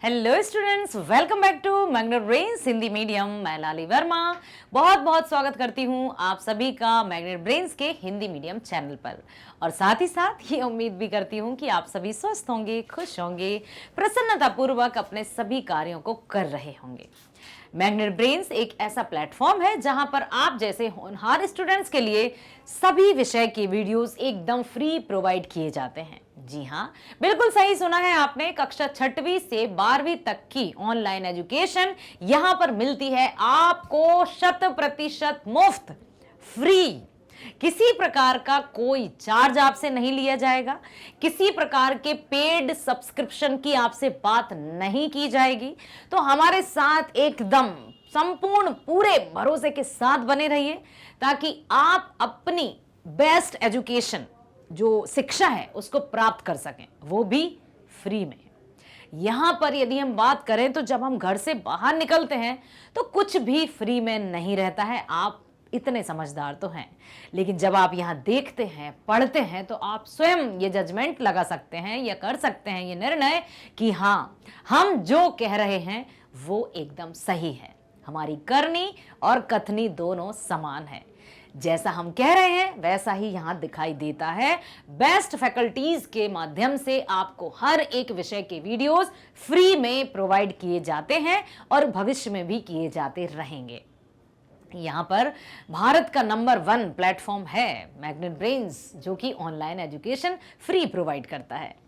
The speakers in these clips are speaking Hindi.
Hello students, welcome back to magnet brains Hindi medium. मैं लाली वर्मा बहुत बहुत स्वागत करती हूँ आप सभी का मैग्नेट ब्रेन्स के हिंदी मीडियम चैनल पर। और साथ ही साथ ये उम्मीद भी करती हूँ कि आप सभी स्वस्थ होंगे, खुश होंगे, प्रसन्नतापूर्वक अपने सभी कार्यों को कर रहे होंगे। मैग्नेट ब्रेन्स एक ऐसा प्लेटफॉर्म है जहां पर आप जैसे होनहार स्टूडेंट्स के लिए सभी विषय के वीडियोस एकदम फ्री प्रोवाइड किए जाते हैं। जी हाँ, बिल्कुल सही सुना है आपने। कक्षा 6वीं से 12वीं तक की ऑनलाइन एजुकेशन यहां पर मिलती है आपको 100% मुफ्त, फ्री। किसी प्रकार का कोई चार्ज आपसे नहीं लिया जाएगा, किसी प्रकार के पेड सब्सक्रिप्शन की आपसे बात नहीं की जाएगी। तो हमारे साथ एकदम संपूर्ण पूरे भरोसे के साथ बने रहिए ताकि आप अपनी बेस्ट एजुकेशन जो शिक्षा है उसको प्राप्त कर सकें, वो भी फ्री में। यहां पर यदि हम बात करें तो जब हम घर से बाहर निकलते हैं तो कुछ भी फ्री में नहीं रहता है, आप इतने समझदार तो हैं। लेकिन जब आप यहां देखते हैं, पढ़ते हैं, तो आप स्वयं ये जजमेंट लगा सकते हैं या कर सकते हैं ये निर्णय कि हाँ, हम जो कह रहे हैं वो एकदम सही है। हमारी करनी और कथनी दोनों समान है। जैसा हम कह रहे हैं वैसा ही यहां दिखाई देता है। बेस्ट फैकल्टीज के माध्यम से आपको हर एक विषय के वीडियोस फ्री में प्रोवाइड किए जाते हैं और भविष्य में भी किए जाते रहेंगे। यहाँ पर भारत का नंबर 1 प्लेटफॉर्म है मैग्नेट ब्रेन्स, जो कि ऑनलाइन एजुकेशन फ्री प्रोवाइड करता है।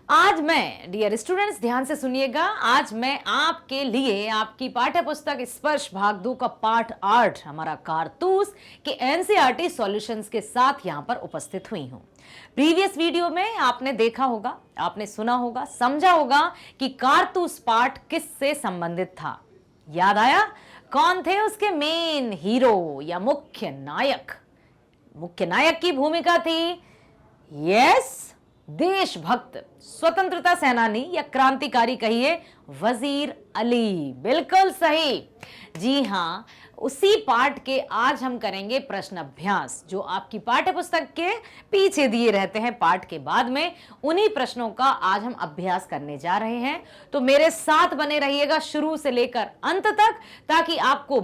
आज मैं, डियर स्टूडेंट्स ध्यान से सुनिएगा, आज मैं आपके लिए आपकी पाठ्य पुस्तक स्पर्श भाग 2 का पाठ 8 हमारा कारतूस के एनसीईआरटी सॉल्यूशंस के साथ यहाँ पर उपस्थित हुई हूँ। प्रीवियस वीडियो में आपने देखा होगा, आपने सुना होगा, समझा होगा कि कारतूस पाठ किससे संबंधित था। याद आया? कौन थे उसके मेन हीरो या मुख्य नायक? मुख्य नायक की भूमिका थी यस, देशभक्त, स्वतंत्रता सेनानी या क्रांतिकारी कहिए, वजीर अली। बिल्कुल सही। जी हाँ, उसी पाठ के आज हम करेंगे प्रश्न अभ्यास, जो आपकी पाठ्य पुस्तक के पीछे दिए रहते हैं पाठ के बाद में। उन्हीं प्रश्नों का आज हम अभ्यास करने जा रहे हैं। तो मेरे साथ बने रहिएगा शुरू से लेकर अंत तक, ताकि आपको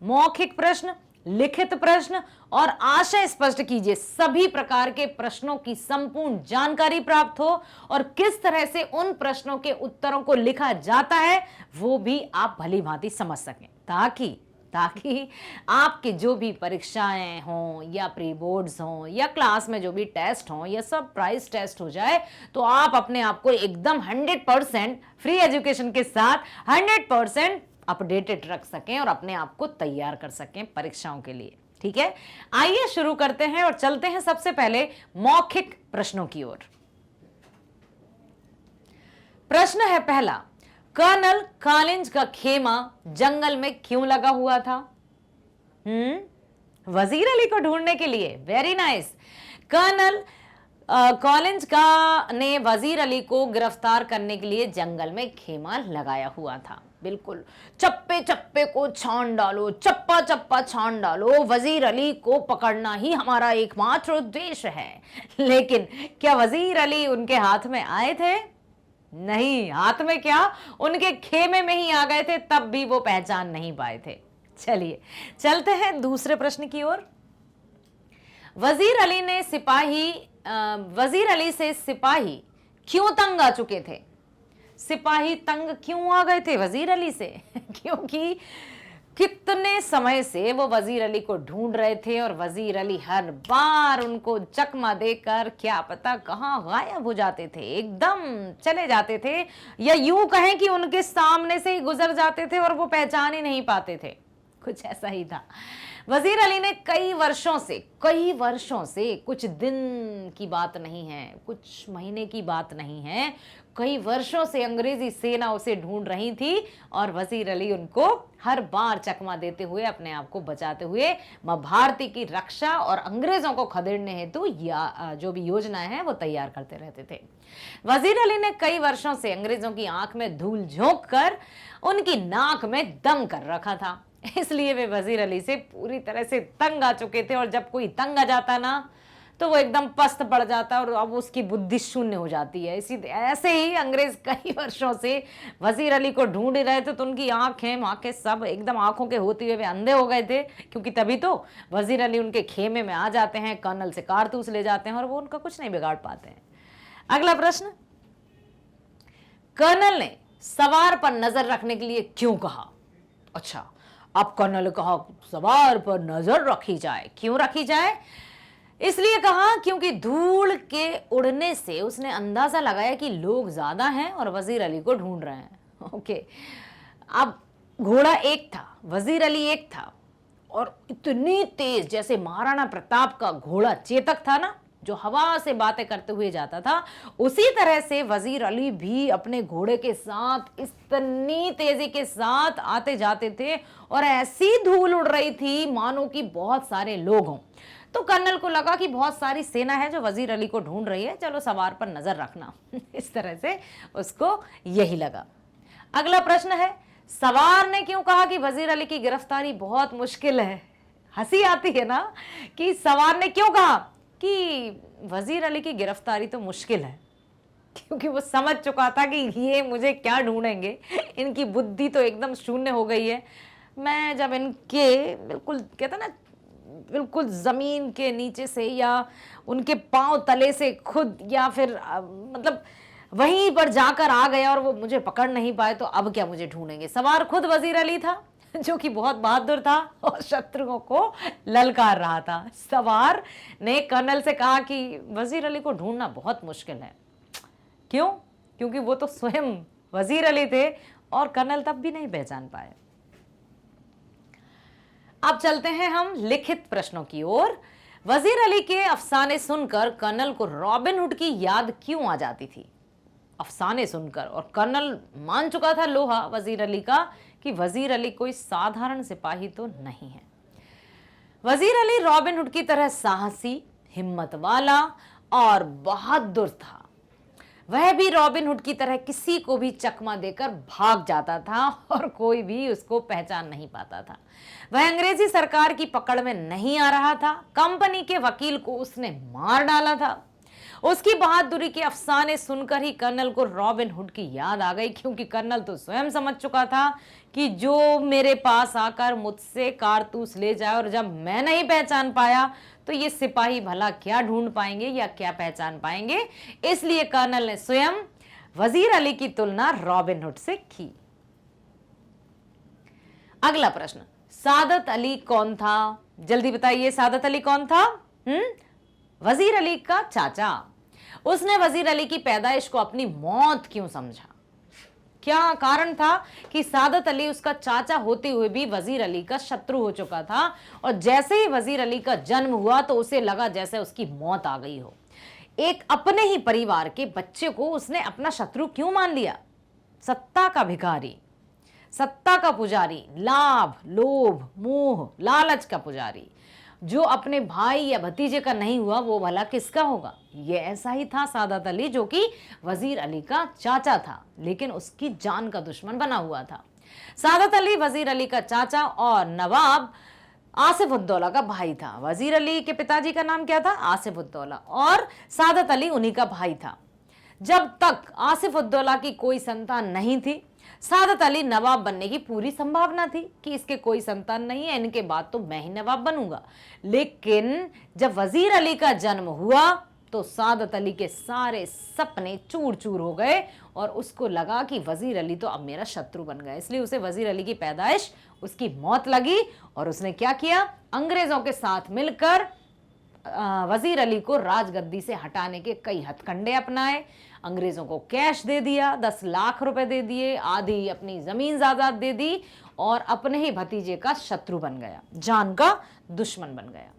मौखिक प्रश्न, लिखित प्रश्न और आशय स्पष्ट कीजिए सभी प्रकार के प्रश्नों की संपूर्ण जानकारी प्राप्त हो, और किस तरह से उन प्रश्नों के उत्तरों को लिखा जाता है वो भी आप भली भांति समझ सकें, ताकि आपके जो भी परीक्षाएं हों या प्री बोर्ड्स हों या क्लास में जो भी टेस्ट हों, ये सब प्राइस टेस्ट हो जाए तो आप अपने आप को एकदम 100% फ्री एजुकेशन के साथ 100% अपडेटेड रख सकें और अपने आप को तैयार कर सकें परीक्षाओं के लिए। ठीक है, आइए शुरू करते हैं और चलते हैं सबसे पहले मौखिक प्रश्नों की ओर। प्रश्न है पहला, कर्नल कॉलिंज का खेमा जंगल में क्यों लगा हुआ था? वजीर अली को ढूंढने के लिए। Very nice. कर्नल कॉलिंज का ने वजीर अली को गिरफ्तार करने के लिए जंगल में खेमा लगाया हुआ था। बिल्कुल, चप्पे चप्पे को छान डालो, चप्पा चप्पा छान डालो, वजीर अली को पकड़ना ही हमारा एकमात्र उद्देश्य है। लेकिन क्या वजीर अली उनके हाथ में आए थे? नहीं, हाथ में क्या, उनके खेमे में ही आ गए थे, तब भी वो पहचान नहीं पाए थे। चलिए चलते हैं दूसरे प्रश्न की ओर। वजीर अली से सिपाही क्यों तंग आ चुके थे? सिपाही तंग क्यों आ गए थे वजीर अली से? क्योंकि कितने समय से वो वजीर अली को ढूंढ रहे थे और वजीर अली हर बार उनको चकमा देकर क्या पता कहां गायब हो जाते थे, एकदम चले जाते थे, या यूं कहें कि उनके सामने से ही गुजर जाते थे और वो पहचान ही नहीं पाते थे। कुछ ऐसा ही था। वजीर अली ने कई वर्षों से, कुछ दिन की बात नहीं है, कुछ महीने की बात नहीं है, कई वर्षों से अंग्रेजी सेना उसे ढूंढ रही थी और वजीर अली उनको हर बार चकमा देते हुए, अपने आप को बचाते हुए मां भारती की रक्षा और अंग्रेजों को खदेड़ने हेतु या जो भी योजनाएं हैं वो तैयार करते रहते थे। वजीर अली ने कई वर्षों से अंग्रेजों की आंख में धूल झोंक कर उनकी नाक में दम कर रखा था। इसलिए वे वजीर अली से पूरी तरह से तंग आ चुके थे, और जब कोई तंग आ जाता ना तो वो एकदम पस्त पड़ जाता है और अब उसकी बुद्धि शून्य हो जाती है। इसी ऐसे ही अंग्रेज कई वर्षों से वजीर अली को ढूंढ रहे थे, तो उनकी आंखें सब एकदम आंखों के होते हुए वे अंधे हो गए थे, क्योंकि तभी तो वजीर अली उनके खेमे में आ जाते हैं, कर्नल से कारतूस ले जाते हैं और वो उनका कुछ नहीं बिगाड़ पाते हैं। अगला प्रश्न, कर्नल ने सवार पर नजर रखने के लिए क्यों कहा? अच्छा, अब कर्नल ने कहा सवार पर नजर रखी जाए। क्यों रखी जाए? इसलिए कहा क्योंकि धूल के उड़ने से उसने अंदाजा लगाया कि लोग ज्यादा हैं और वजीर अली को ढूंढ रहे हैं। ओके, अब घोड़ा एक था, वजीर अली एक था, और इतनी तेज, जैसे महाराणा प्रताप का घोड़ा चेतक था ना, जो हवा से बातें करते हुए जाता था, उसी तरह से वजीर अली भी अपने घोड़े के साथ इतनी तेजी के साथ आते जाते थे और ऐसी धूल उड़ रही थी मानो कि बहुत सारे लोग हों। तो कर्नल को लगा कि बहुत सारी सेना है जो वजीर अली को ढूंढ रही है, चलो सवार पर नजर रखना। इस तरह से उसको यही लगा। अगला प्रश्न है, सवार ने क्यों कहा कि वजीर अली की गिरफ्तारी बहुत मुश्किल है? हंसी आती है ना कि सवार ने क्यों कहा कि वजीर अली की गिरफ्तारी तो मुश्किल है, क्योंकि वो समझ चुका था कि ये मुझे क्या ढूंढेंगे, इनकी बुद्धि तो एकदम शून्य हो गई है। मैं जब इनके बिल्कुल, कहते ना, बिल्कुल जमीन के नीचे से या उनके पांव तले से खुद, या फिर मतलब वहीं पर जाकर आ गया और वो मुझे पकड़ नहीं पाए, तो अब क्या मुझे ढूंढेंगे? सवार खुद वजीर अली था, जो कि बहुत बहादुर था और शत्रुओं को ललकार रहा था। सवार ने कर्नल से कहा कि वजीर अली को ढूंढना बहुत मुश्किल है। क्यों? क्योंकि वो तो स्वयं वजीर अली थे और कर्नल तब भी नहीं पहचान पाए। अब चलते हैं हम लिखित प्रश्नों की ओर। वजीर अली के अफसाने सुनकर कर्नल को रॉबिन हुड की याद क्यों आ जाती थी? अफसाने सुनकर, और कर्नल मान चुका था लोहा वजीर अली का कि वजीर अली कोई साधारण सिपाही तो नहीं है। वजीर अली रॉबिन हुड की तरह साहसी, हिम्मत वाला और बहादुर था। वह भी रॉबिन हुड की तरह किसी को भी चकमा देकर भाग जाता था और कोई भी उसको पहचान नहीं पाता था। वह अंग्रेजी सरकार की पकड़ में नहीं आ रहा था। कंपनी के वकील को उसने मार डाला था। उसकी बहादुरी के अफसाने सुनकर ही कर्नल को रॉबिन हुड की याद आ गई, क्योंकि कर्नल तो स्वयं समझ चुका था कि जो मेरे पास आकर मुझसे कारतूस ले जाए और जब मैं नहीं पहचान पाया तो ये सिपाही भला क्या ढूंढ पाएंगे या क्या पहचान पाएंगे। इसलिए कर्नल ने स्वयं वजीर अली की तुलना रॉबिन हुड से की। अगला प्रश्न, सादत अली कौन था? जल्दी बताइए, सादत अली कौन था? वजीर अली का चाचा। उसने वजीर अली की पैदाइश को अपनी मौत क्यों समझा? क्या कारण था कि सादत अली उसका चाचा होते हुए भी वजीर अली का शत्रु हो चुका था, और जैसे ही वजीर अली का जन्म हुआ तो उसे लगा जैसे उसकी मौत आ गई हो। एक अपने ही परिवार के बच्चे को उसने अपना शत्रु क्यों मान लिया? सत्ता का भिखारी, सत्ता का पुजारी, लाभ, लोभ, मोह, लालच का पुजारी। जो अपने भाई या भतीजे का नहीं हुआ वो भला किसका होगा? ये ऐसा ही था सादत अली, जो कि वजीर अली का चाचा था लेकिन उसकी जान का दुश्मन बना हुआ था। सादत अली वजीर अली का चाचा और नवाब आसिफ उद्दौला का भाई था। वजीर अली के पिताजी का नाम क्या था? आसिफ उद्दौला, और सादत अली उन्हीं का भाई था। जब तक आसिफ उद्दौला की कोई संतान नहीं थी, सादत अली नवाब बनने की पूरी संभावना थी कि इसके कोई संतान नहीं है, इनके बाद तो मैं ही नवाब बनूंगा। लेकिन जब वजीर अली का जन्म हुआ तो सादत अली के सारे सपने चूर चूर हो गए और उसको लगा कि वजीर अली तो अब मेरा शत्रु बन गया। इसलिए उसे वजीर अली की पैदाइश, उसकी मौत लगी और उसने क्या किया? अंग्रेजों के साथ मिलकर वजीर अली को राजगद्दी से हटाने के कई हथकंडे अपनाए। अंग्रेजों को कैश दे दिया, 10 लाख रुपए दे दिए, आधी अपनी जमीन जायदाद दे दी और अपने ही भतीजे का शत्रु बन गया, जान का दुश्मन बन गया।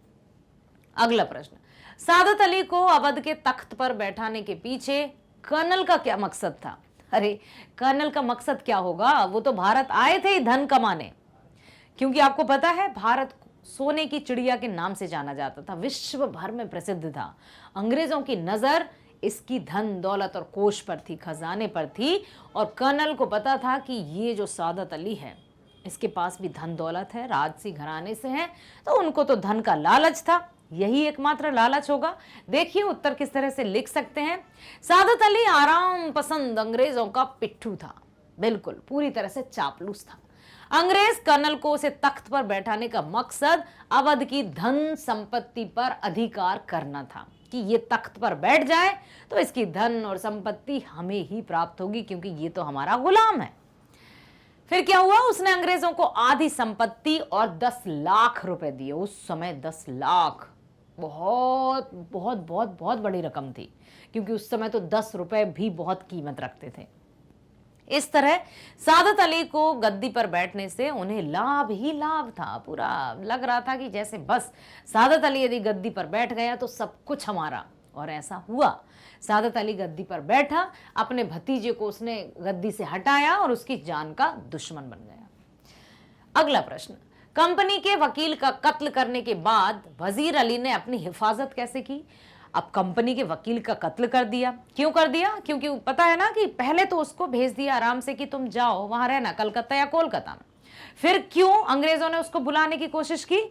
अगला प्रश्न, सादत अली को अवध के तख्त पर बैठाने के पीछे कर्नल का क्या मकसद था? अरे कर्नल का मकसद क्या होगा? वो तो भारत आए थे धन कमाने, क्योंकि आपको पता है भारत सोने की चिड़िया के नाम से जाना जाता था, विश्व भर में प्रसिद्ध था। अंग्रेजों की नजर इसकी धन दौलत और कोष पर थी, खजाने पर थी, और कर्नल को पता था कि ये जो सादत अली है इसके पास भी धन दौलत है, राजसी घराने से है, तो उनको तो धन का लालच था। यही एकमात्र लालच होगा? देखिए उत्तर किस तरह से लिख सकते हैं। सादत अली आराम पसंद अंग्रेजों का पिट्ठू था, बिल्कुल पूरी तरह से चापलूस था। अंग्रेज कर्नल को उसे तख्त पर बैठाने का मकसद अवध की धन संपत्ति पर अधिकार करना था कि ये तख्त पर बैठ जाए तो इसकी धन और संपत्ति हमें ही प्राप्त होगी, क्योंकि ये तो हमारा गुलाम है। फिर क्या हुआ? उसने अंग्रेजों को आधी संपत्ति और 10 लाख रुपए दिए। उस समय 10 लाख बहुत बहुत बहुत बहुत बड़ी रकम थी, क्योंकि उस समय तो 10 रुपए भी बहुत कीमत रखते थे। इस तरह सादत अली को गद्दी पर बैठने से उन्हें लाभ ही लाभ था। पूरा लग रहा था कि जैसे बस सादत अली यदि गद्दी पर बैठ गया तो सब कुछ हमारा, और ऐसा हुआ। सादत अली गद्दी पर बैठा, अपने भतीजे को उसने गद्दी से हटाया और उसकी जान का दुश्मन बन गया। अगला प्रश्न, कंपनी के वकील का कत्ल करने के बाद वजीर अली ने अपनी हिफाजत कैसे की? अब कंपनी के वकील का कत्ल कर दिया। क्यों कर दिया? क्योंकि पता है ना कि पहले तो उसको भेज दिया आराम से कि तुम जाओ वहां रहना, कलकत्ता या कोलकाता में। फिर क्यों अंग्रेजों ने उसको बुलाने की कोशिश की?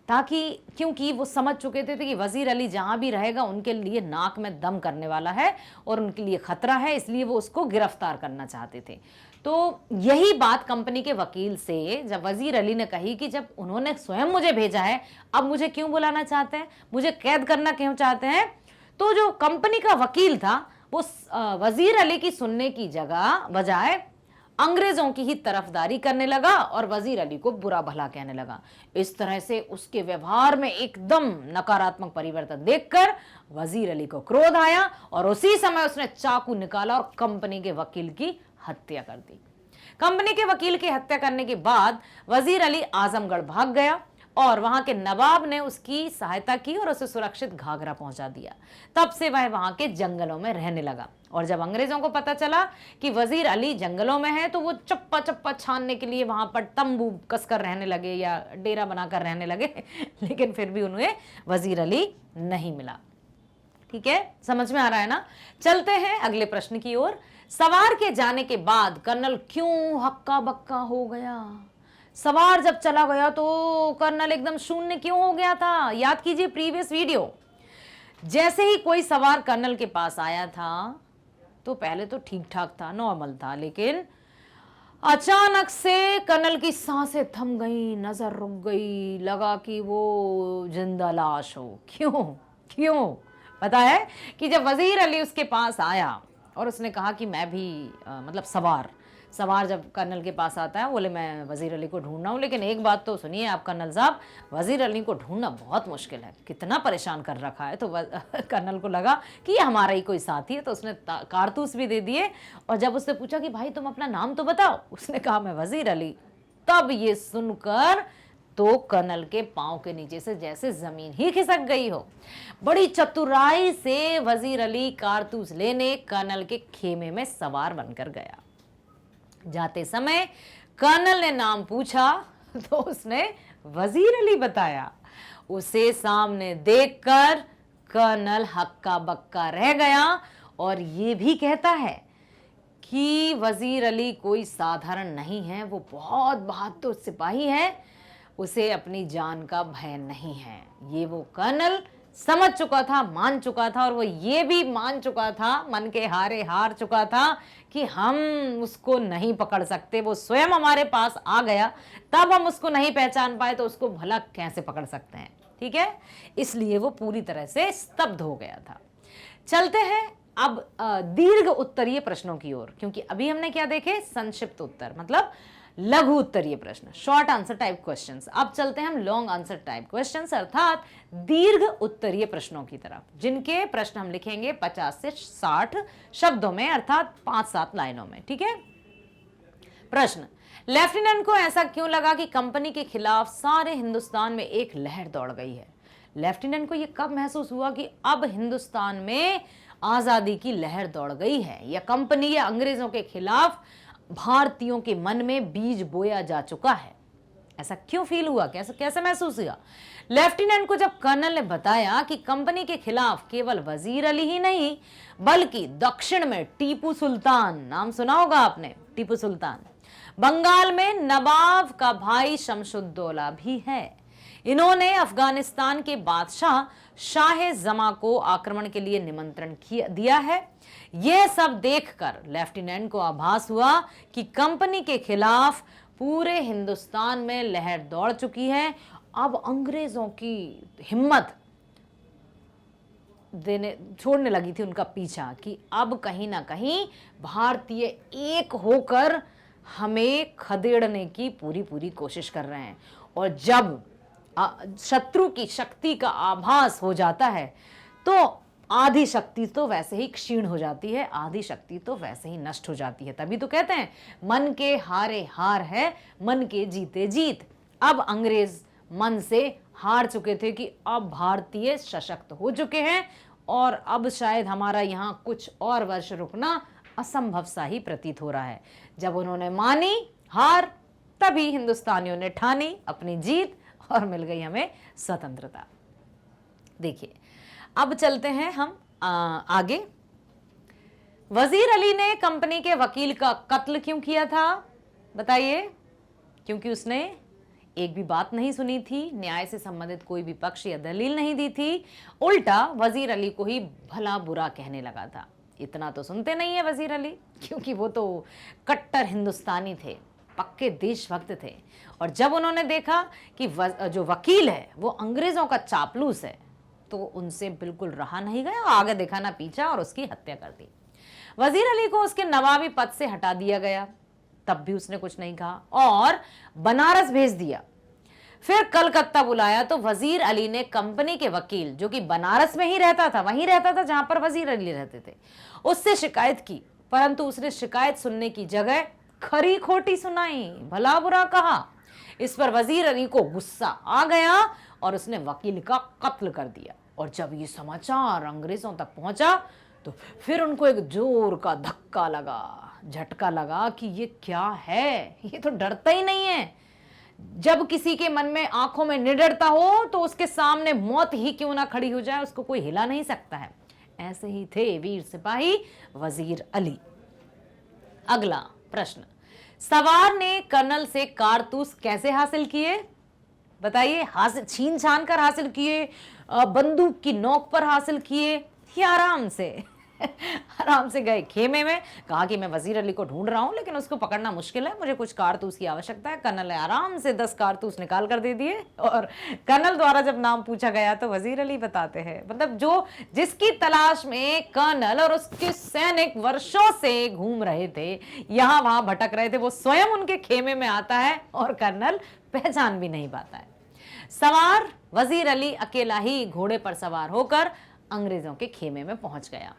ताकि, क्योंकि वो समझ चुके थे कि वजीर अली जहां भी रहेगा उनके लिए नाक में दम करने वाला है और उनके लिए खतरा है, इसलिए वो उसको गिरफ्तार करना चाहते थे। तो यही बात कंपनी के वकील से जब वजीर अली ने कही कि जब उन्होंने स्वयं मुझे भेजा है, अब मुझे क्यों बुलाना चाहते हैं, मुझे कैद करना क्यों चाहते हैं? तो जो कंपनी का वकील था वो वजीर अली की सुनने की जगह बजाय अंग्रेजों की ही तरफदारी करने लगा और वजीर अली को बुरा भला कहने लगा। इस तरह से उसके व्यवहार में एकदम नकारात्मक परिवर्तन देखकर वजीर अली को क्रोध आया और उसी समय उसने चाकू निकाला और कंपनी के वकील की हत्या कर दी। कंपनी के वकील की हत्या करने के बाद वजीर अली आजमगढ़ भाग गया और वहां के नवाब ने उसकी सहायता की और उसे सुरक्षित घाघरा पहुंचा दिया। तब से वह वहां के जंगलों में रहने लगा और जब अंग्रेजों को पता चला कि वजीर अली जंगलों में है तो वो चप्पा चप्पा छानने के लिए वहां पर तंबू कसकर रहने लगे या डेरा बनाकर रहने लगे लेकिन फिर भी उन्हें वजीर अली नहीं मिला। ठीक है, समझ में आ रहा है ना? चलते हैं अगले प्रश्न की ओर। सवार के जाने के बाद कर्नल क्यों हक्का बक्का हो गया? सवार जब चला गया तो कर्नल एकदम शून्य क्यों हो गया था? याद कीजिए प्रीवियस वीडियो। जैसे ही कोई सवार कर्नल के पास आया था तो पहले तो ठीक ठाक था, नॉर्मल था, लेकिन अचानक से कर्नल की सांसें थम गई, नजर रुक गई, लगा कि वो जिंदा लाश हो। क्यों क्यों? पता है कि जब वजीर अली उसके पास आया और उसने कहा कि मैं भी मतलब सवार जब कर्नल के पास आता है बोले मैं वजीर अली को ढूंढना हूँ, लेकिन एक बात तो सुनिए आप कर्नल साहब, वजीर अली को ढूंढना बहुत मुश्किल है, कितना परेशान कर रखा है। तो कर्नल को लगा कि ये हमारा ही कोई साथी है, तो उसने कारतूस भी दे दिए। और जब उससे पूछा कि भाई तुम अपना नाम तो बताओ, उसने कहा मैं वजीर अली। तब ये सुनकर तो कर्नल के पांव के नीचे से जैसे जमीन ही खिसक गई हो। बड़ी चतुराई से वजीर अली कारतूस लेने कर्नल के खेमे में सवार बनकर गया। जाते समय कर्नल ने नाम पूछा तो उसने वजीर अली बताया। उसे सामने देखकर कर्नल हक्का बक्का रह गया और ये भी कहता है कि वजीर अली कोई साधारण नहीं है, वो बहुत बहादुर सिपाही है, उसे अपनी जान का भय नहीं है। ये वो कर्नल समझ चुका था, मान चुका था, और वो ये भी मान चुका था, मन के हारे हार चुका था कि हम उसको नहीं पकड़ सकते। वो स्वयं हमारे पास आ गया, तब हम उसको नहीं पहचान पाए तो उसको भला कैसे पकड़ सकते हैं? ठीक है, इसलिए वो पूरी तरह से स्तब्ध हो गया था। चलते हैं अब दीर्घ उत्तरीय प्रश्नों की ओर, क्योंकि अभी हमने क्या देखे? संक्षिप्त उत्तर मतलब लघु उत्तरीय प्रश्न, शॉर्ट आंसर टाइप क्वेश्चंस। अब चलते हैं हम लॉन्ग आंसर टाइप क्वेश्चंस अर्थात दीर्घ उत्तरीय प्रश्नों की तरफ, जिनके प्रश्न हम लिखेंगे 50 से 60 शब्दों में अर्थात 5-7 लाइनों में। ठीक है, प्रश्न, लेफ्टिनेंट को ऐसा क्यों लगा कि कंपनी के खिलाफ सारे हिंदुस्तान में एक लहर दौड़ गई है? लेफ्टिनेंट को यह कब महसूस हुआ कि अब हिंदुस्तान में आजादी की लहर दौड़ गई है, या कंपनी या अंग्रेजों के खिलाफ भारतीयों के मन में बीज बोया जा चुका है? ऐसा क्यों फील हुआ, कैसे महसूस हुआ? लेफ्टिनेंट को जब कर्नल ने बताया कि कंपनी के खिलाफ केवल वजीर अली ही नहीं बल्कि दक्षिण में टीपू सुल्तान, नाम सुना होगा आपने, टीपू सुल्तान, बंगाल में नवाब का भाई शमशुद्दौला भी है, इन्होंने अफगानिस्तान के बादशाह शाह जमा को आक्रमण के लिए निमंत्रण दिया है। यह सब देखकर लेफ्टिनेंट को आभास हुआ कि कंपनी के खिलाफ पूरे हिंदुस्तान में लहर दौड़ चुकी है। अब अंग्रेजों की हिम्मत छोड़ने लगी थी उनका पीछा कि अब कहीं ना कहीं भारतीय एक होकर हमें खदेड़ने की पूरी कोशिश कर रहे हैं। और जब शत्रु की शक्ति का आभास हो जाता है तो आधी शक्ति तो वैसे ही क्षीण हो जाती है, आधी शक्ति तो वैसे ही नष्ट हो जाती है। तभी तो कहते हैं मन के हारे हार है, मन के जीते जीत। अब अंग्रेज मन से हार चुके थे कि अब भारतीय सशक्त हो चुके हैं और अब शायद हमारा यहाँ कुछ और वर्ष रुकना असंभव सा ही प्रतीत हो रहा है। जब उन्होंने मानी हार, तभी हिंदुस्तानियों ने ठानी अपनी जीत और मिल गई हमें स्वतंत्रता। देखिए, अब चलते हैं हम आगे। वजीर अली ने कंपनी के वकील का कत्ल क्यों किया था, बताइए? क्योंकि उसने एक भी बात नहीं सुनी थी, न्याय से संबंधित कोई भी पक्ष या दलील नहीं दी थी, उल्टा वजीर अली को ही भला बुरा कहने लगा था। इतना तो सुनते नहीं है वजीर अली, क्योंकि वो तो कट्टर हिंदुस्तानी थे, पक्के देशभक्त थे। और जब उन्होंने देखा कि जो वकील है वो अंग्रेजों का चापलूस है, तो उनसे बिल्कुल रहा नहीं गया, आगे देखा ना पीछा और उसकी हत्या कर दी। वजीर अली को उसके नवाबी पद से हटा दिया गया, तब भी उसने कुछ नहीं कहा और बनारस भेज दिया। फिर कलकत्ता बुलाया तो वजीर अली ने कंपनी के वकील, जो कि बनारस में ही रहता था, वहीं रहता था जहां पर वजीर अली रहते थे, उससे शिकायत की। परंतु उसने शिकायत सुनने की जगह खरी खोटी सुनाई, भला बुरा कहा। इस पर वजीर अली को गुस्सा आ गया और उसने वकील का कत्ल कर दिया। और जब ये समाचार अंग्रेजों तक पहुंचा तो फिर उनको एक जोर का धक्का लगा, झटका लगा कि ये क्या है, ये तो डरता ही नहीं है। जब किसी के मन में, आंखों में निडरता हो तो उसके सामने मौत ही क्यों ना खड़ी हो जाए, उसको कोई हिला नहीं सकता है। ऐसे ही थे वीर सिपाही वजीर अली। अगला प्रश्न, सवार ने कर्नल से कारतूस कैसे हासिल किए, बताइए? हासिल छीन छान कर हासिल किए, बंदूक की नोक पर हासिल किए, या आराम से आराम से गए खेमे में, कहा कि मैं वजीर अली को ढूंढ रहा हूं लेकिन उसको पकड़ना मुश्किल है, मुझे कुछ कारतूस की आवश्यकता है। कर्नल ने आराम से 10 कारतूस निकाल कर दे दिए। और कर्नल द्वारा जब नाम पूछा गया तो वजीर अली बताते हैं, मतलब जो जिसकी तलाश में कर्नल और उसके सैनिक वर्षों से घूम रहे थे, यहां वहां भटक रहे थे, वो स्वयं उनके खेमे में आता है और कर्नल पहचान भी नहीं पाता है। सवार वजीर अली अकेला ही घोड़े पर सवार होकर अंग्रेजों के खेमे में पहुंच गया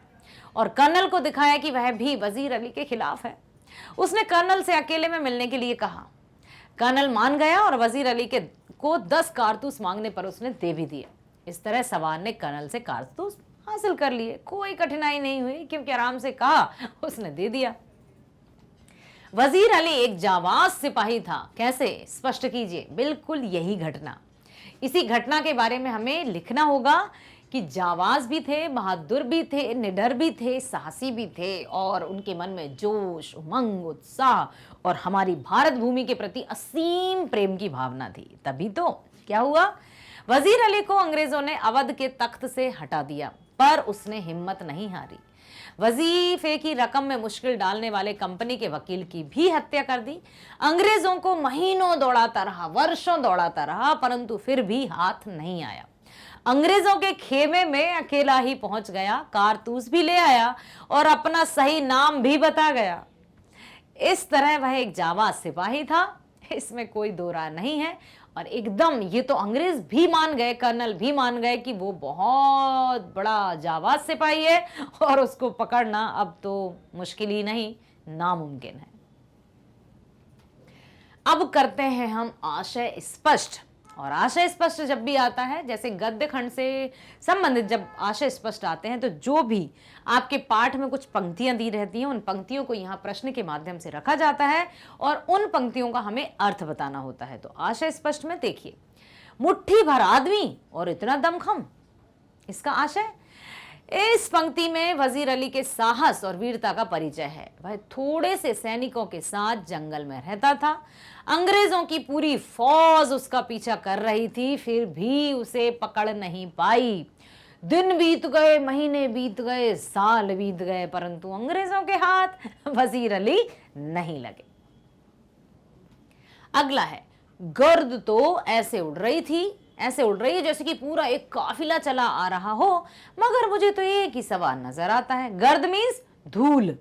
और कर्नल को दिखाया कि वह भी वजीर अली के खिलाफ है। उसने कर्नल से अकेले में मिलने के लिए कहा। कर्नल मान गया और वजीर अली को 10 कारतूस मांगने पर उसने दे भी दिए। इस तरह सवार ने कर्नल से कारतूस हासिल कर लिए, कोई कठिनाई नहीं हुई, क्योंकि आराम से कहा, उसने दे दिया। वजीर अली एक जाबाज सिपाही था, कैसे, स्पष्ट कीजिए? बिल्कुल यही घटना, इसी घटना के बारे में हमें लिखना होगा कि जाबाज भी थे, बहादुर भी थे, निडर भी थे, साहसी भी थे और उनके मन में जोश, उमंग, उत्साह और हमारी भारत भूमि के प्रति असीम प्रेम की भावना थी। तभी तो क्या हुआ, वजीर अली को अंग्रेजों ने अवध के तख्त से हटा दिया, पर उसने हिम्मत नहीं हारी। वजीफे की रकम में मुश्किल डालने वाले कंपनी के वकील की भी हत्या कर दी। अंग्रेजों को महीनों दौड़ाता रहा, वर्षों दौड़ाता रहा, परंतु फिर भी हाथ नहीं आया। अंग्रेजों के खेमे में अकेला ही पहुंच गया, कारतूस भी ले आया और अपना सही नाम भी बता गया। इस तरह वह एक जाबाज सिपाही था, इसमें कोई दो राय नहीं है। और एकदम ये तो अंग्रेज भी मान गए, कर्नल भी मान गए कि वो बहुत बड़ा जाबाज सिपाही है और उसको पकड़ना अब तो मुश्किल ही नहीं, नामुमकिन है। अब करते हैं हम आशय स्पष्ट। और आशय स्पष्ट जब भी आता है, जैसे गद्य खंड से संबंधित जब आशय स्पष्ट आते हैं, तो जो भी आपके पाठ में कुछ पंक्तियां दी रहती हैं, उन पंक्तियों को यहाँ प्रश्न के माध्यम से रखा जाता है और उन पंक्तियों का हमें अर्थ बताना होता है। तो आशय स्पष्ट में देखिए, मुट्ठी भर आदमी और इतना दमखम, इसका आशय, इस पंक्ति में वजीर अली के साहस और वीरता का परिचय है। वह थोड़े से सैनिकों के साथ जंगल में रहता था। अंग्रेजों की पूरी फौज उसका पीछा कर रही थी, फिर भी उसे पकड़ नहीं पाई। दिन बीत गए, महीने बीत गए, साल बीत गए, परंतु अंग्रेजों के हाथ वजीर अली नहीं लगे। अगला है, गर्द तो ऐसे उड़ रही थी, ऐसे उड़ रही है जैसे कि पूरा एक काफिला चला आ रहा हो, मगर मुझे तो एक ही सवार नजर आता है। गर्द मीन्स धूल।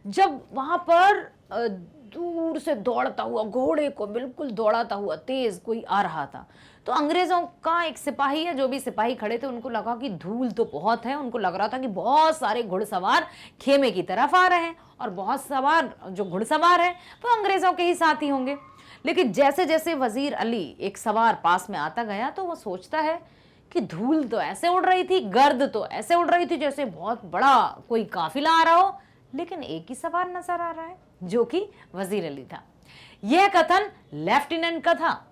जब वहां पर दूर से दौड़ता हुआ, घोड़े को बिल्कुल दौड़ाता हुआ तेज कोई आ रहा था, तो अंग्रेजों का एक सिपाही है, जो भी सिपाही खड़े थे, उनको लगा कि धूल तो बहुत है। उनको लग रहा था कि बहुत सारे घुड़सवार खेमे की तरफ आ रहे हैं और बहुत सवार जो घुड़सवार है वो अंग्रेजों के ही साथी होंगे। लेकिन जैसे जैसे वजीर अली एक सवार पास में आता गया तो वो सोचता है कि धूल तो ऐसे उड़ रही थी, गर्द तो ऐसे उड़ रही थी जैसे बहुत बड़ा कोई काफिला आ रहा हो, लेकिन एक ही सवार नजर आ रहा है जो कि वजीर अली था। यह कथन लेफ्टिनेंट का था।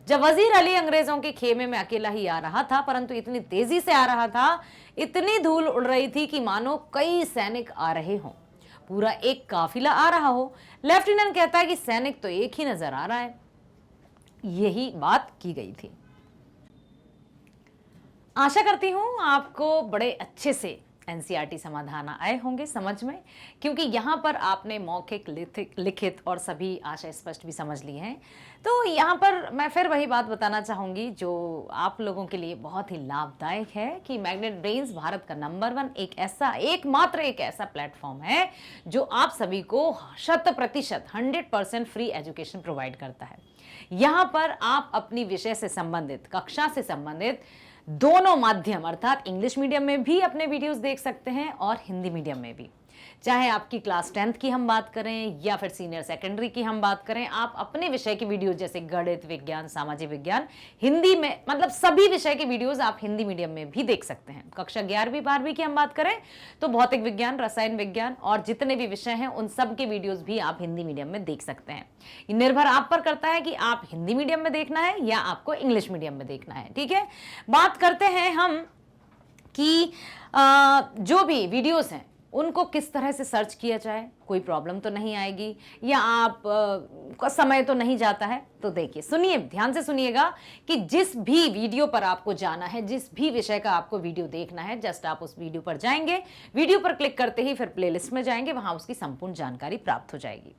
जब वजीर अली अंग्रेजों के खेमे में अकेला ही आ रहा था, परंतु इतनी तेजी से आ रहा था, इतनी धूल उड़ रही थी कि मानो कई सैनिक आ रहे हों, पूरा एक काफिला आ रहा हो। लेफ्टिनेंट कहता है कि सैनिक तो एक ही नजर आ रहा है। यही बात की गई थी। आशा करती हूं आपको बड़े अच्छे से एनसीईआरटी समाधान आए होंगे समझ में, क्योंकि यहाँ पर आपने मौखिक, लिखित और सभी आशा स्पष्ट भी समझ लिए हैं। तो यहाँ पर मैं फिर वही बात बताना चाहूँगी जो आप लोगों के लिए बहुत ही लाभदायक है कि मैग्नेट ब्रेन्स भारत का नंबर 1 एकमात्र एक ऐसा प्लेटफॉर्म है जो आप सभी को 100% 100% फ्री एजुकेशन प्रोवाइड करता है। यहाँ पर आप अपनी विषय से संबंधित, कक्षा से संबंधित दोनों माध्यम अर्थात इंग्लिश मीडियम में भी अपने वीडियोस देख सकते हैं और हिंदी मीडियम में भी। चाहे आपकी क्लास 10th की हम बात करें या फिर सीनियर सेकेंडरी की हम बात करें, आप अपने विषय की वीडियो जैसे गणित, विज्ञान, सामाजिक विज्ञान, हिंदी में, मतलब सभी विषय के वीडियोस आप हिंदी मीडियम में भी देख सकते हैं। कक्षा 11वीं 12वीं की हम बात करें तो भौतिक विज्ञान, रसायन विज्ञान और जितने भी विषय हैं उन सब के वीडियोस भी आप हिंदी मीडियम में देख सकते हैं। ये निर्भर आप पर करता है कि आप हिंदी मीडियम में देखना है या आपको इंग्लिश मीडियम में देखना है। ठीक है, बात करते हैं हम कि जो भी वीडियोस हैं उनको किस तरह से सर्च किया जाए, कोई प्रॉब्लम तो नहीं आएगी या आप का समय तो नहीं जाता है। तो देखिए, सुनिए, ध्यान से सुनिएगा कि जिस भी वीडियो पर आपको जाना है, जिस भी विषय का आपको वीडियो देखना है, जस्ट आप उस वीडियो पर जाएंगे, वीडियो पर क्लिक करते ही फिर प्लेलिस्ट में जाएंगे, वहां उसकी संपूर्ण जानकारी प्राप्त हो जाएगी।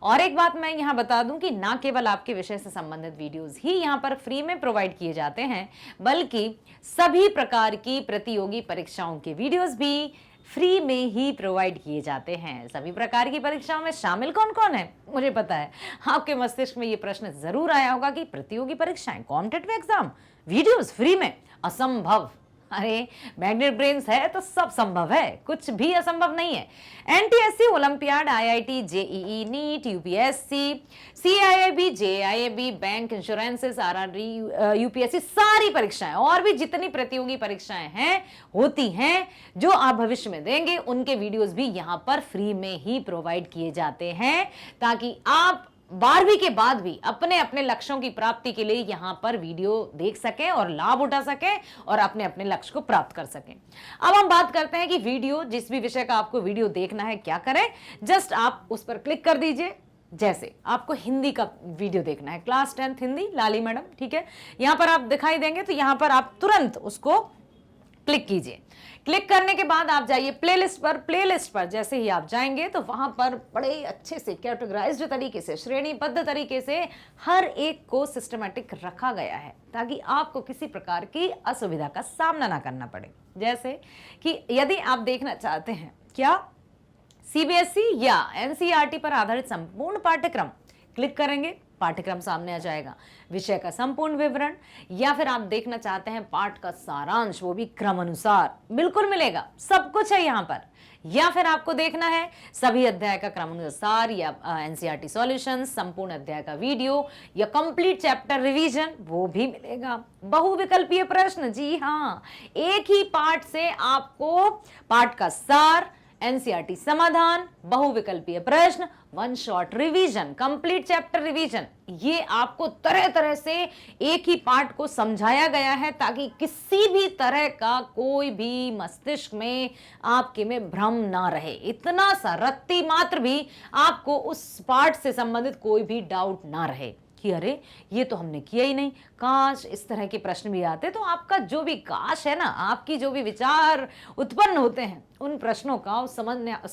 और एक बात मैं यहाँ बता दूं कि ना केवल आपके विषय से संबंधित वीडियोस ही यहाँ पर फ्री में प्रोवाइड किए जाते हैं, बल्कि सभी प्रकार की प्रतियोगी परीक्षाओं के वीडियोस भी फ्री में ही प्रोवाइड किए जाते हैं। सभी प्रकार की परीक्षाओं में शामिल कौन कौन है? मुझे पता है आपके मस्तिष्क में ये प्रश्न जरूर आया होगा कि प्रतियोगी परीक्षाएं, कॉम्पिटिटिव एग्जाम, वीडियोस फ्री में, असंभव। अरे मैग्नेट ब्रेन्स है तो सब संभव है, कुछ भी असंभव नहीं है। NTSC, Olympiad, IIT, JEE, NEET, UPSC, CIIB, JIIB, bank, insurances, RRB, UPSC, सारी परीक्षाएं और भी जितनी प्रतियोगी परीक्षाएं हैं, होती हैं, जो आप भविष्य में देंगे, उनके वीडियोस भी यहाँ पर फ्री में ही प्रोवाइड किए जाते हैं, ताकि आप 12वीं के बाद भी अपने अपने लक्ष्यों की प्राप्ति के लिए यहां पर वीडियो देख सकें और लाभ उठा सकें और अपने अपने लक्ष्य को प्राप्त कर सकें। अब हम बात करते हैं कि वीडियो, जिस भी विषय का आपको वीडियो देखना है, क्या करें? जस्ट आप उस पर क्लिक कर दीजिए। जैसे आपको हिंदी का वीडियो देखना है, क्लास 10th हिंदी, लाली मैडम, ठीक है, यहां पर आप दिखाई देंगे, तो यहां पर आप तुरंत उसको क्लिक कीजिए। क्लिक करने के बाद आप जाइए प्लेलिस्ट पर। प्लेलिस्ट पर जैसे ही आप जाएंगे तो वहां पर बड़े अच्छे से कैटेगराइज्ड तरीके से, श्रेणीबद्ध तरीके से हर एक को सिस्टमैटिक रखा गया है, ताकि आपको किसी प्रकार की असुविधा का सामना ना करना पड़े। जैसे कि यदि आप देखना चाहते हैं क्या सीबीएसई या एनसीईआरटी पर आधारित संपूर्ण पाठ्यक्रम, क्लिक करेंगे, पाठ्यक्रम सामने आ जाएगा, विषय का संपूर्ण विवरण, या फिर आप देखना चाहते हैं पाठ का सारांश, वो भी क्रम अनुसार, बिल्कुल मिलेगा, सब कुछ है यहाँ पर। या फिर आपको देखना है सभी अध्याय का क्रम अनुसार या एनसीईआरटी सॉल्यूशन, संपूर्ण अध्याय का वीडियो या कंप्लीट चैप्टर रिवीजन, वो भी मिलेगा। बहुविकल्पीय प्रश्न, जी हाँ, एक ही पाठ से आपको पाठ का सार, एनसीईआरटी समाधान, बहुविकल्पीय प्रश्न, one shot revision, complete chapter revision, ये आपको तरह तरह से एक ही पार्ट को समझाया गया है ताकि किसी भी तरह का कोई भी मस्तिष्क में आपके में भ्रम ना रहे, इतना सा रत्ती मात्र भी आपको उस पार्ट से संबंधित कोई भी डाउट ना रहे कि अरे ये तो हमने किया ही नहीं, काश इस तरह के प्रश्न भी आते। तो आपका जो भी काश है ना, आपकी जो भी विचार उत्पन्न होते हैं उन प्रश्नों का, उस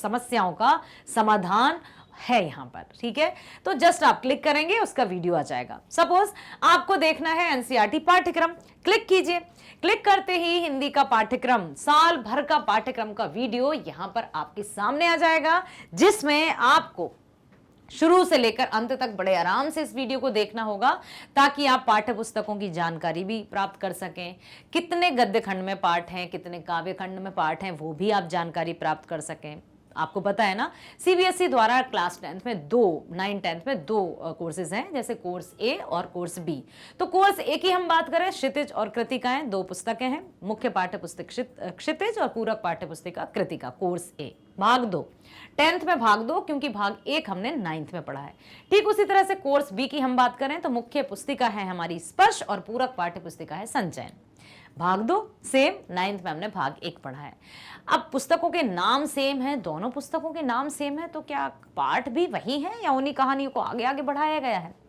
समस्याओं का समाधान है यहाँ पर, ठीक है। तो जस्ट आप क्लिक करेंगे, उसका वीडियो आ जाएगा। सपोज आपको देखना है एनसीईआरटी पाठ्यक्रम, क्लिक कीजिए। क्लिक करते ही हिंदी का पाठ्यक्रम, साल भर का पाठ्यक्रम का वीडियो यहां पर आपके सामने आ जाएगा, जिसमें आपको शुरू से लेकर अंत तक बड़े आराम से इस वीडियो को देखना होगा ताकि आप पाठ्य पुस्तकों की जानकारी भी प्राप्त कर सकें। कितने गद्य खंड में पाठ हैं, कितने काव्य खंड में पाठ हैं, वो भी आप जानकारी प्राप्त कर सकें। आपको पता है ना, सीबीएसई द्वारा क्लास 10th में 9-10th में 2 कोर्सेज हैं, जैसे कोर्स ए और कोर्स बी। तो कोर्स ए की हम बात करें, क्षितिज और कृतिकाएं 2 पुस्तकें हैं, मुख्य पाठ्य पुस्तक क्षितिज और पूरक पाठ्य पुस्तिका कृतिका, कोर्स ए। भाग 2 10th में भाग 2, क्योंकि भाग 1 हमने 9th में पढ़ा है। ठीक उसी तरह से कोर्स बी की हम बात करें तो मुख्य पुस्तिका है हमारी स्पर्श और पूरक पाठ्य पुस्तिका है संचयन। भाग 2 सेम, 9th में हमने भाग 1 पढ़ा है। अब पुस्तकों के नाम सेम है, दोनों पुस्तकों के नाम सेम है, तो क्या पाठ भी वही है या उन्हीं कहानियों को आगे आगे बढ़ाया गया है?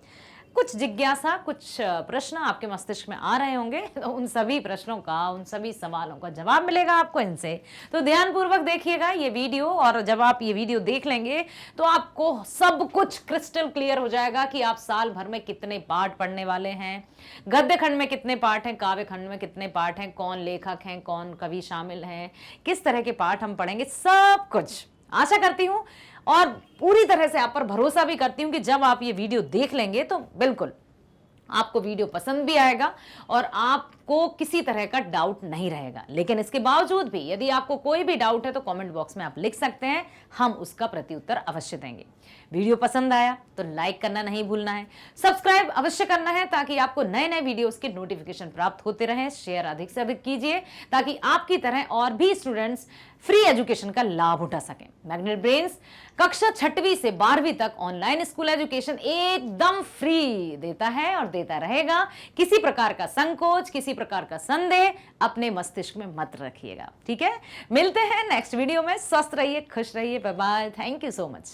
कुछ जिज्ञासा, कुछ प्रश्न आपके मस्तिष्क में आ रहे होंगे, तो उन सभी प्रश्नों का, उन सभी सवालों का जवाब मिलेगा आपको इनसे। तो ध्यानपूर्वक देखिएगा ये वीडियो, और जब आप ये वीडियो देख लेंगे तो आपको सब कुछ क्रिस्टल क्लियर हो जाएगा कि आप साल भर में कितने पाठ पढ़ने वाले हैं, गद्य खंड में कितने पाठ हैं, काव्य खंड में कितने पाठ हैं, कौन लेखक हैं, कौन कवि शामिल हैं, किस तरह के पाठ हम पढ़ेंगे, सब कुछ। आशा करती हूं और पूरी तरह से आप पर भरोसा भी करती हूं कि जब आप ये वीडियो देख लेंगे तो बिल्कुल आपको वीडियो पसंद भी आएगा और आपको किसी तरह का डाउट नहीं रहेगा। लेकिन इसके बावजूद भी यदि आपको कोई भी डाउट है तो कमेंट बॉक्स में आप लिख सकते हैं, हम उसका प्रत्युत्तर अवश्य देंगे। वीडियो पसंद आया तो लाइक करना नहीं भूलना है, सब्सक्राइब अवश्य करना है ताकि आपको नए नए वीडियोस के नोटिफिकेशन प्राप्त होते रहें। शेयर अधिक से अधिक कीजिए ताकि आपकी तरह और भी स्टूडेंट्स फ्री एजुकेशन का लाभ उठा सकें। मैग्नेट ब्रेन्स कक्षा 6वीं से 12वीं तक ऑनलाइन स्कूल एजुकेशन एकदम फ्री देता है और देता रहेगा। किसी प्रकार का संकोच, किसी प्रकार का संदेह अपने मस्तिष्क में मत रखिएगा, ठीक है। मिलते हैं नेक्स्ट वीडियो में। स्वस्थ रहिए, खुश रहिए, bye bye, thank you so much.